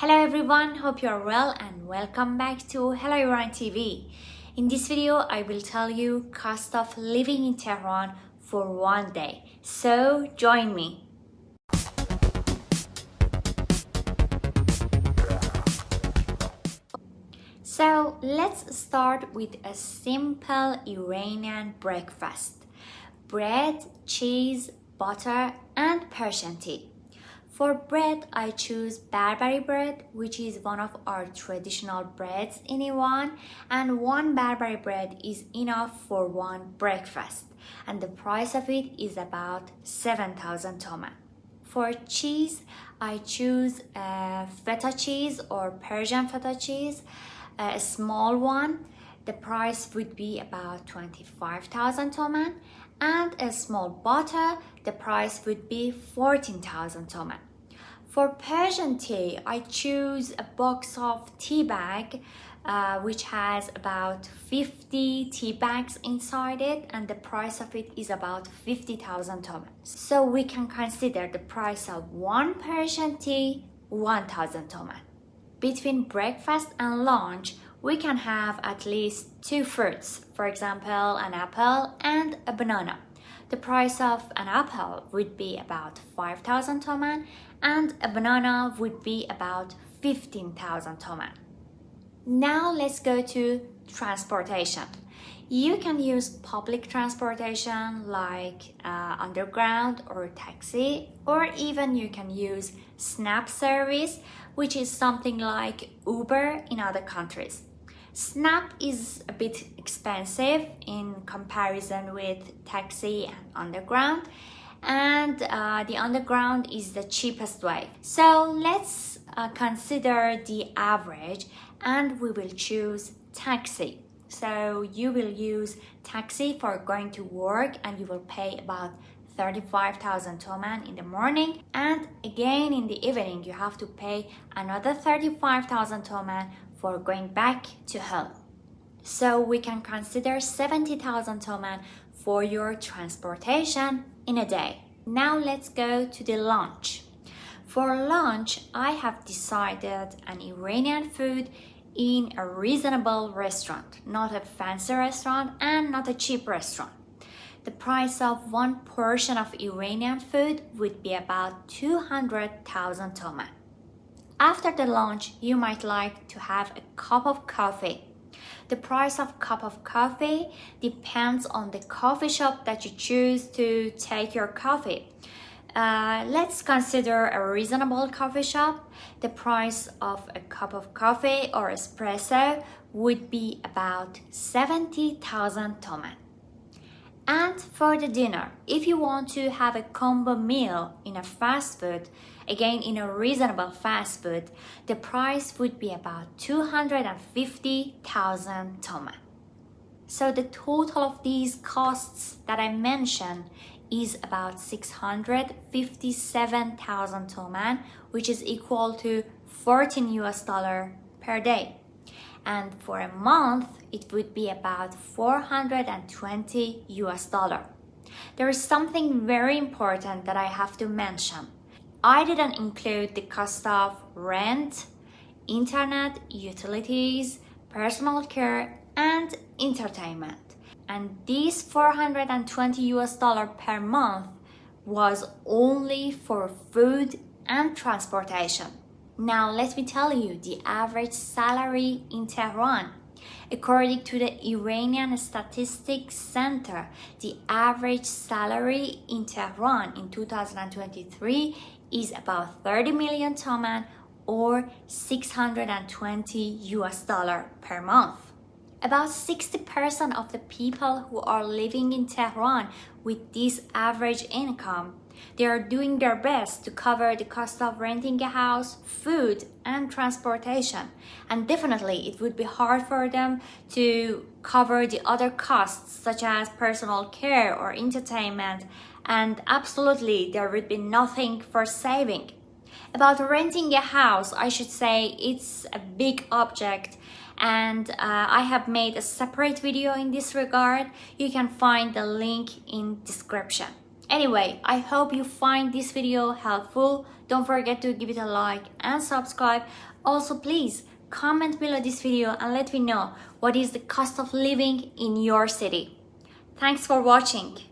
Hello everyone, hope you are well and welcome back to helloirantv. In this video, I will tell you cost of living in Tehran for one day. So join me. So let's start with a simple Iranian breakfast. Bread, cheese, butter and Persian tea. For bread, I choose Barbary bread, which is one of our traditional breads in Iran, and one Barbary bread is enough for one breakfast, and the price of it is about 7,000 toman. For cheese, I choose feta cheese or Persian feta cheese, a small one. The price would be about 25,000 toman, and a small butter, the price would be 14,000 toman. For Persian tea, I choose a box of tea bag, which has about 50 tea bags inside it, and the price of it is about 50,000 toman. So we can consider the price of one Persian tea 1,000 toman. Between breakfast and lunch, we can have at least two fruits, for example, an apple and a banana. The price of an apple would be about 5,000 toman and a banana would be about 15,000 toman. Now let's go to transportation. You can use public transportation like underground or taxi, or even you can use Snap service, which is something like Uber in other countries. Snap is a bit expensive in comparison with taxi and underground, and the underground is the cheapest way. So let's consider the average and we will choose taxi. So you will use taxi for going to work and you will pay about 35,000 toman in the morning, and again in the evening you have to pay another 35,000 toman for going back to home. So we can consider 70,000 toman for your transportation in a day. Now let's go to the lunch. For lunch, I have decided an Iranian food in a reasonable restaurant, not a fancy restaurant and not a cheap restaurant. The price of one portion of Iranian food would be about 200,000 toman. After the lunch, you might like to have a cup of coffee. The price of cup of coffee depends on the coffee shop that you choose to take your coffee. Let's consider a reasonable coffee shop. The price of a cup of coffee or espresso would be about 70,000 toman. And for the dinner, if you want to have a combo meal in a fast food, again in a reasonable fast food, the price would be about 250,000 toman. So the total of these costs that I mentioned is about 657,000 toman, which is equal to $14 per day. And for a month, it would be about $420. There is something very important that I have to mention. I didn't include the cost of rent, internet, utilities, personal care, and entertainment. And these $420 per month was only for food and transportation. Now let me tell you the average salary in Tehran. According to the Iranian Statistics Center, the average salary in Tehran in 2023 is about 30 million toman or $620 per month. About 60% of the people who are living in Tehran with this average income, they are doing their best to cover the cost of renting a house, food, and transportation. And definitely it would be hard for them to cover the other costs such as personal care or entertainment, and absolutely there would be nothing for saving. About renting a house, I should say it's a big object, and I have made a separate video in this regard. You can find the link in description. Anyway, I hope you find this video helpful. Don't forget to give it a like and subscribe. Also, please comment below this video and let me know what is the cost of living in your city. Thanks for watching.